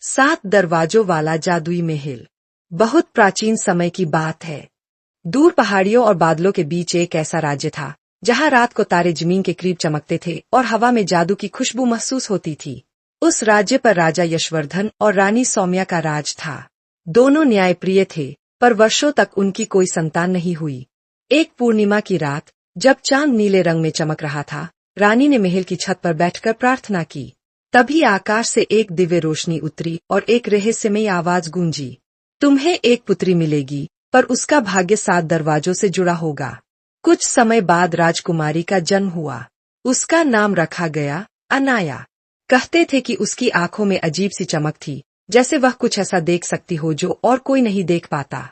7 दरवाजों वाला जादुई महल। बहुत प्राचीन समय की बात है। दूर पहाड़ियों और बादलों के बीच एक ऐसा राज्य था जहां रात को तारे जमीन के करीब चमकते थे और हवा में जादू की खुशबू महसूस होती थी। उस राज्य पर राजा यशवर्धन और रानी सौम्या का राज था। दोनों न्यायप्रिय थे, पर वर्षों तक उनकी कोई संतान नहीं हुई। एक पूर्णिमा की रात, जब चांद नीले रंग में चमक रहा था, रानी ने महल की छत पर बैठकर प्रार्थना की। तभी आकाश से एक दिव्य रोशनी उतरी और एक रहस्यमयी आवाज गूंजी। तुम्हें एक पुत्री मिलेगी, पर उसका भाग्य 7 दरवाजों से जुड़ा होगा। कुछ समय बाद राजकुमारी का जन्म हुआ। उसका नाम रखा गया अनाया। कहते थे कि उसकी आंखों में अजीब सी चमक थी, जैसे वह कुछ ऐसा देख सकती हो जो और कोई नहीं देख पाता।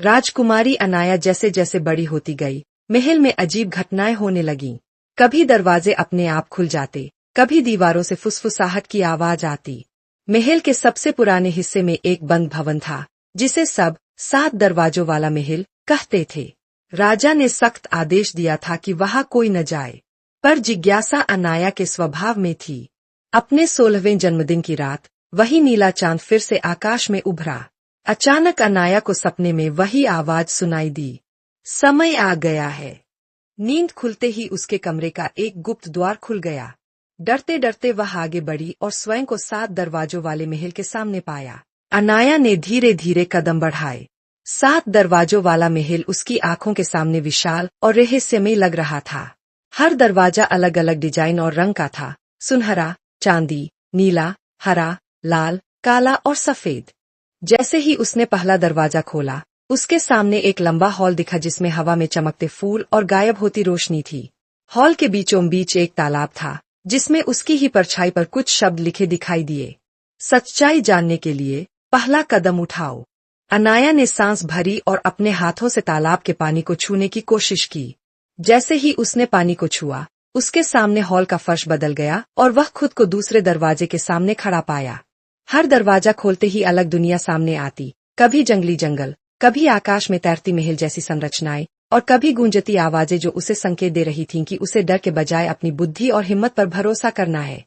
राजकुमारी अनाया जैसे जैसे बड़ी होती गई, महल में अजीब घटनाएं होने लगीं। कभी दरवाजे अपने आप खुल जाते, कभी दीवारों से फुसफुसाहट की आवाज आती। महल के सबसे पुराने हिस्से में एक बंद भवन था, जिसे सब 7 दरवाजों वाला महल कहते थे। राजा ने सख्त आदेश दिया था कि वहां कोई न जाए, पर जिज्ञासा अनाया के स्वभाव में थी। अपने 16वें जन्मदिन की रात, वही नीला चांद फिर से आकाश में उभरा। अचानक अनाया को सपने में वही आवाज सुनाई दी, समय आ गया है। नींद खुलते ही उसके कमरे का एक गुप्त द्वार खुल गया। डरते डरते वह आगे बढ़ी और स्वयं को 7 दरवाजों वाले महल के सामने पाया। अनाया ने धीरे धीरे कदम बढ़ाए। 7 दरवाजों वाला महल उसकी आंखों के सामने विशाल और रहस्यमय लग रहा था। हर दरवाजा अलग अलग डिजाइन और रंग का था, सुनहरा, चांदी, नीला, हरा, लाल, काला और सफेद। जैसे ही उसने पहला दरवाजा खोला, उसके सामने एक लंबा हॉल दिखा जिसमें हवा में चमकते फूल और गायब होती रोशनी थी। हॉल के बीचों बीच एक तालाब था, जिसमें उसकी ही परछाई पर कुछ शब्द लिखे दिखाई दिए, सच्चाई जानने के लिए पहला कदम उठाओ। अनाया ने सांस भरी और अपने हाथों से तालाब के पानी को छूने की कोशिश की। जैसे ही उसने पानी को छुआ, उसके सामने हॉल का फर्श बदल गया और वह खुद को दूसरे दरवाजे के सामने खड़ा पाया। हर दरवाजा खोलते ही अलग दुनिया सामने आती, कभी जंगली जंगल, कभी आकाश में तैरती महल जैसी संरचनाएं, और कभी गूंजती आवाजें जो उसे संकेत दे रही थीं कि उसे डर के बजाय अपनी बुद्धि और हिम्मत पर भरोसा करना है।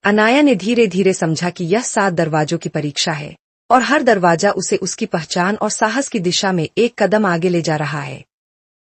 अनाया ने धीरे धीरे समझा कि यह 7 दरवाजों की परीक्षा है, और हर दरवाजा उसे उसकी पहचान और साहस की दिशा में एक कदम आगे ले जा रहा है।